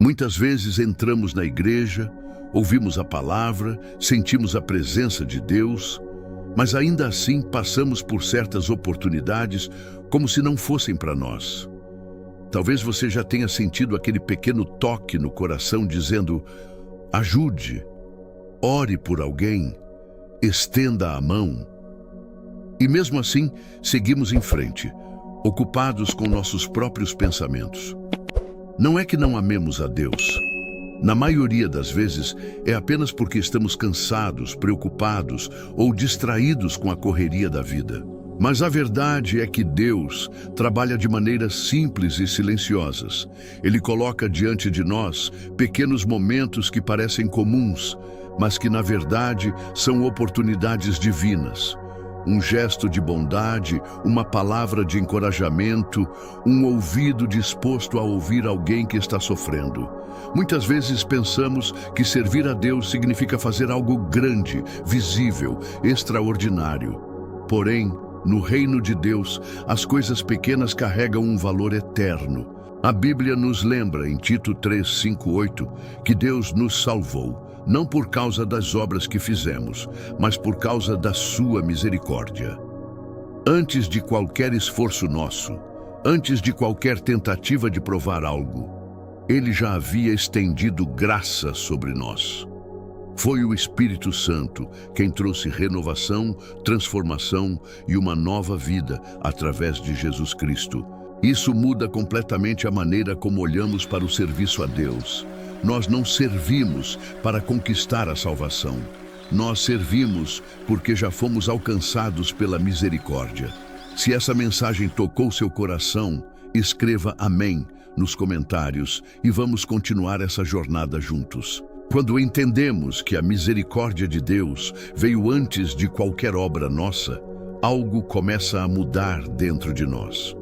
Muitas vezes entramos na igreja, ouvimos a palavra, sentimos a presença de Deus, mas ainda assim passamos por certas oportunidades como se não fossem para nós. Talvez você já tenha sentido aquele pequeno toque no coração dizendo: ajude, ore por alguém, estenda a mão. E mesmo assim, seguimos em frente, ocupados com nossos próprios pensamentos. Não é que não amemos a Deus. Na maioria das vezes, é apenas porque estamos cansados, preocupados ou distraídos com a correria da vida. Mas a verdade é que Deus trabalha de maneiras simples e silenciosas. Ele coloca diante de nós pequenos momentos que parecem comuns, mas que na verdade são oportunidades divinas. Um gesto de bondade, uma palavra de encorajamento, um ouvido disposto a ouvir alguém que está sofrendo. Muitas vezes pensamos que servir a Deus significa fazer algo grande, visível, extraordinário. Porém, no reino de Deus, as coisas pequenas carregam um valor eterno. A Bíblia nos lembra, em Tito 3:5-8, que Deus nos salvou, não por causa das obras que fizemos, mas por causa da sua misericórdia. Antes de qualquer esforço nosso, antes de qualquer tentativa de provar algo, Ele já havia estendido graça sobre nós. Foi o Espírito Santo quem trouxe renovação, transformação e uma nova vida através de Jesus Cristo. Isso muda completamente a maneira como olhamos para o serviço a Deus. Nós não servimos para conquistar a salvação. Nós servimos porque já fomos alcançados pela misericórdia. Se essa mensagem tocou seu coração, escreva amém nos comentários e vamos continuar essa jornada juntos. Quando entendemos que a misericórdia de Deus veio antes de qualquer obra nossa, algo começa a mudar dentro de nós.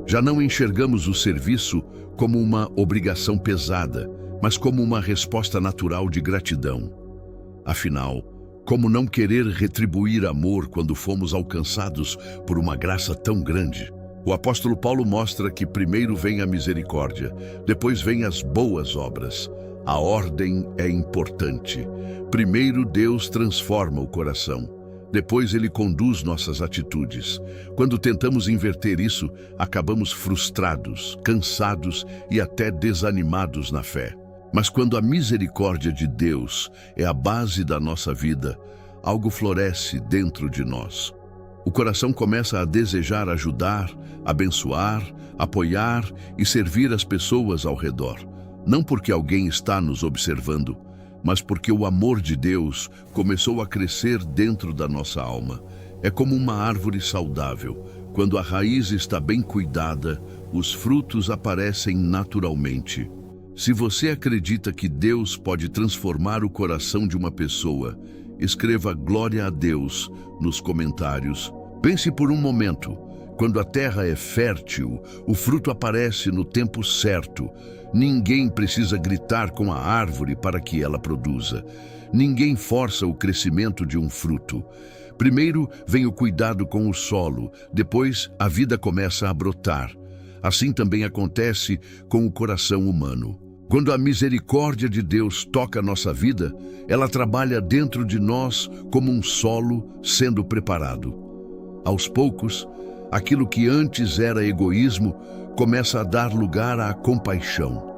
Já não enxergamos o serviço como uma obrigação pesada, mas como uma resposta natural de gratidão. Afinal, como não querer retribuir amor quando fomos alcançados por uma graça tão grande? O apóstolo Paulo mostra que primeiro vem a misericórdia, depois vem as boas obras. A ordem é importante. Primeiro Deus transforma o coração. Depois Ele conduz nossas atitudes. Quando tentamos inverter isso, acabamos frustrados, cansados e até desanimados na fé. Mas quando a misericórdia de Deus é a base da nossa vida, algo floresce dentro de nós. O coração começa a desejar ajudar, abençoar, apoiar e servir as pessoas ao redor. Não porque alguém está nos observando, mas porque o amor de Deus começou a crescer dentro da nossa alma. É como uma árvore saudável. Quando a raiz está bem cuidada, os frutos aparecem naturalmente. Se você acredita que Deus pode transformar o coração de uma pessoa, escreva glória a Deus nos comentários. Pense por um momento. Quando a terra é fértil, o fruto aparece no tempo certo. Ninguém precisa gritar com a árvore para que ela produza. Ninguém força o crescimento de um fruto. Primeiro vem o cuidado com o solo, depois a vida começa a brotar. Assim também acontece com o coração humano. Quando a misericórdia de Deus toca nossa vida, ela trabalha dentro de nós como um solo sendo preparado. Aos poucos, aquilo que antes era egoísmo começa a dar lugar à compaixão.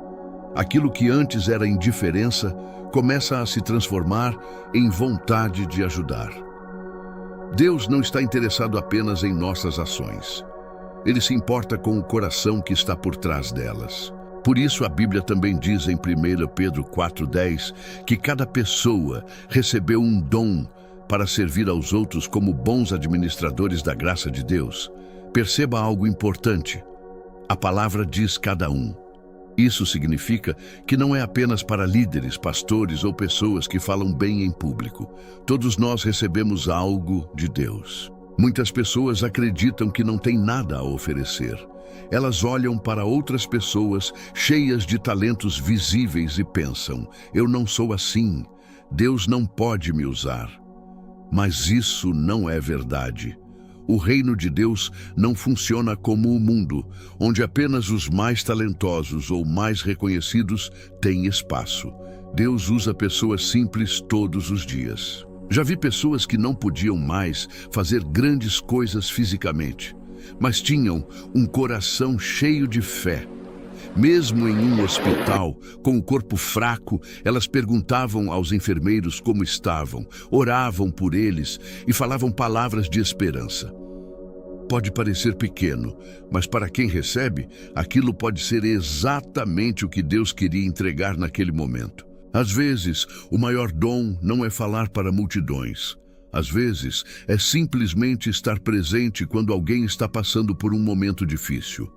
Aquilo que antes era indiferença começa a se transformar em vontade de ajudar. Deus não está interessado apenas em nossas ações. Ele se importa com o coração que está por trás delas. Por isso a Bíblia também diz em 1 Pedro 4:10 que cada pessoa recebeu um dom para servir aos outros como bons administradores da graça de Deus. Perceba algo importante. A palavra diz cada um. Isso significa que não é apenas para líderes, pastores ou pessoas que falam bem em público. Todos nós recebemos algo de Deus. Muitas pessoas acreditam que não têm nada a oferecer. Elas olham para outras pessoas cheias de talentos visíveis e pensam: eu não sou assim, Deus não pode me usar. Mas isso não é verdade. O reino de Deus não funciona como o mundo, onde apenas os mais talentosos ou mais reconhecidos têm espaço. Deus usa pessoas simples todos os dias. Já vi pessoas que não podiam mais fazer grandes coisas fisicamente, mas tinham um coração cheio de fé. Mesmo em um hospital, com o corpo fraco, elas perguntavam aos enfermeiros como estavam, oravam por eles e falavam palavras de esperança. Pode parecer pequeno, mas para quem recebe, aquilo pode ser exatamente o que Deus queria entregar naquele momento. Às vezes, o maior dom não é falar para multidões. Às vezes, é simplesmente estar presente quando alguém está passando por um momento difícil.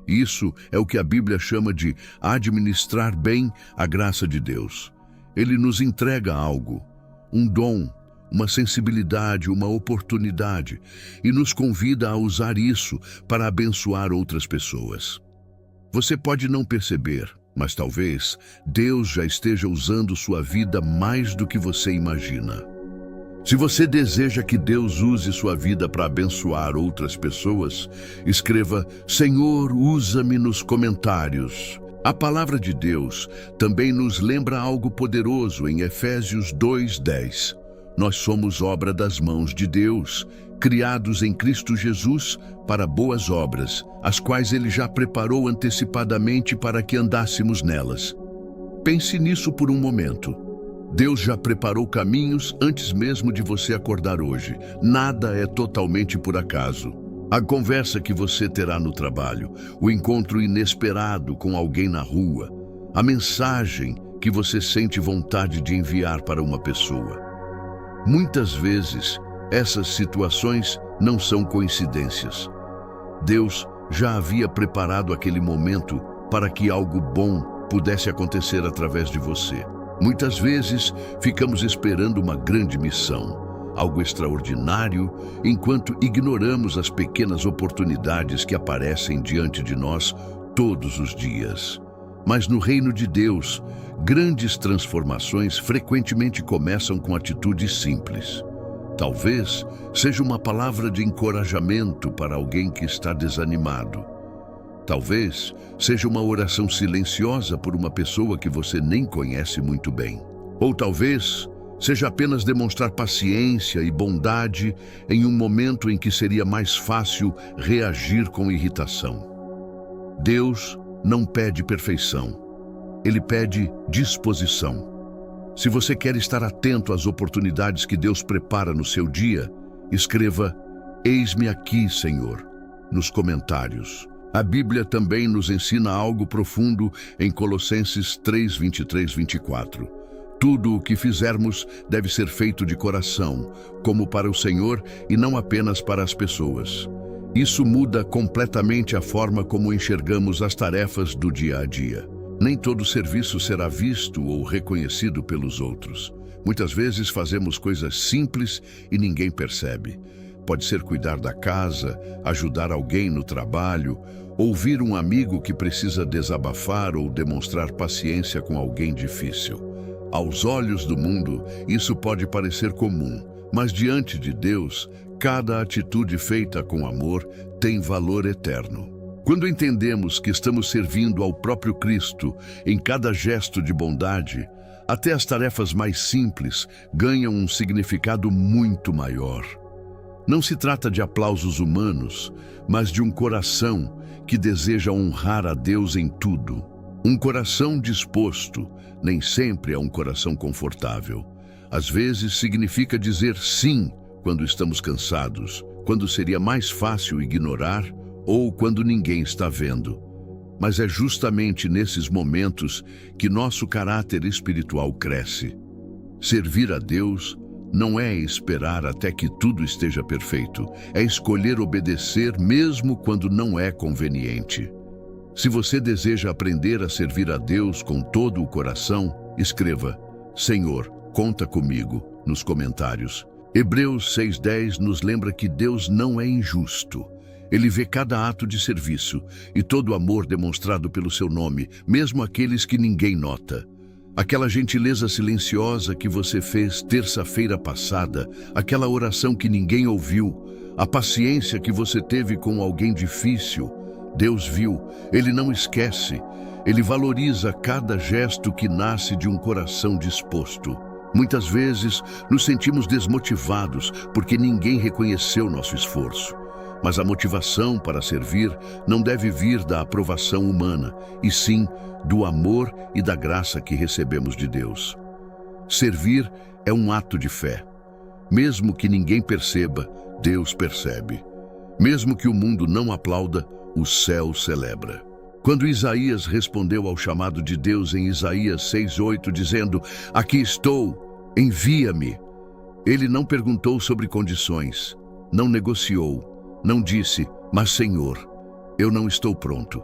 Isso é o que a Bíblia chama de administrar bem a graça de Deus. Ele nos entrega algo, um dom, uma sensibilidade, uma oportunidade, e nos convida a usar isso para abençoar outras pessoas. Você pode não perceber, mas talvez Deus já esteja usando sua vida mais do que você imagina. Se você deseja que Deus use sua vida para abençoar outras pessoas, escreva: Senhor, usa-me nos comentários. A palavra de Deus também nos lembra algo poderoso em Efésios 2:10. Nós somos obra das mãos de Deus, criados em Cristo Jesus para boas obras, as quais Ele já preparou antecipadamente para que andássemos nelas. Pense nisso por um momento. Deus já preparou caminhos antes mesmo de você acordar hoje. Nada é totalmente por acaso. A conversa que você terá no trabalho, o encontro inesperado com alguém na rua, a mensagem que você sente vontade de enviar para uma pessoa. Muitas vezes, essas situações não são coincidências. Deus já havia preparado aquele momento para que algo bom pudesse acontecer através de você. Muitas vezes, ficamos esperando uma grande missão, algo extraordinário, enquanto ignoramos as pequenas oportunidades que aparecem diante de nós todos os dias. Mas no reino de Deus, grandes transformações frequentemente começam com atitudes simples. Talvez seja uma palavra de encorajamento para alguém que está desanimado. Talvez seja uma oração silenciosa por uma pessoa que você nem conhece muito bem. Ou talvez seja apenas demonstrar paciência e bondade em um momento em que seria mais fácil reagir com irritação. Deus não pede perfeição. Ele pede disposição. Se você quer estar atento às oportunidades que Deus prepara no seu dia, escreva: Eis-me aqui, Senhor, nos comentários. A Bíblia também nos ensina algo profundo em Colossenses 3:23-24. Tudo o que fizermos deve ser feito de coração, como para o Senhor e não apenas para as pessoas. Isso muda completamente a forma como enxergamos as tarefas do dia a dia. Nem todo serviço será visto ou reconhecido pelos outros. Muitas vezes fazemos coisas simples e ninguém percebe. Pode ser cuidar da casa, ajudar alguém no trabalho, ouvir um amigo que precisa desabafar ou demonstrar paciência com alguém difícil. Aos olhos do mundo, isso pode parecer comum, mas diante de Deus, cada atitude feita com amor tem valor eterno. Quando entendemos que estamos servindo ao próprio Cristo em cada gesto de bondade, até as tarefas mais simples ganham um significado muito maior. Não se trata de aplausos humanos, mas de um coração que deseja honrar a Deus em tudo. Um coração disposto nem sempre é um coração confortável. Às vezes significa dizer sim quando estamos cansados, quando seria mais fácil ignorar ou quando ninguém está vendo. Mas é justamente nesses momentos que nosso caráter espiritual cresce. Servir a Deus não é esperar até que tudo esteja perfeito, é escolher obedecer mesmo quando não é conveniente. Se você deseja aprender a servir a Deus com todo o coração, escreva: Senhor, conta comigo, nos comentários. Hebreus 6:10 nos lembra que Deus não é injusto. Ele vê cada ato de serviço e todo o amor demonstrado pelo seu nome, mesmo aqueles que ninguém nota. Aquela gentileza silenciosa que você fez terça-feira passada, aquela oração que ninguém ouviu, A paciência que você teve com alguém difícil, Deus viu, Ele não esquece. Ele valoriza cada gesto que nasce de um coração disposto. Muitas vezes nos sentimos desmotivados porque ninguém reconheceu nosso esforço. Mas a motivação para servir não deve vir da aprovação humana, e sim do amor e da graça que recebemos de Deus. Servir é um ato de fé. Mesmo que ninguém perceba, Deus percebe. Mesmo que o mundo não aplauda, o céu celebra. Quando Isaías respondeu ao chamado de Deus em Isaías 6:8, dizendo: "Aqui estou, envia-me", ele não perguntou sobre condições, não negociou, não disse: "Mas Senhor, eu não estou pronto".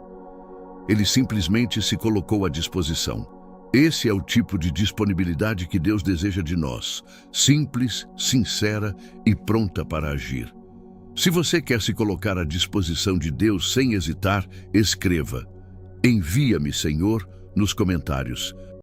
Ele simplesmente se colocou à disposição. Esse é o tipo de disponibilidade que Deus deseja de nós, simples, sincera e pronta para agir. Se você quer se colocar à disposição de Deus sem hesitar, escreva: "Envia-me, Senhor", nos comentários.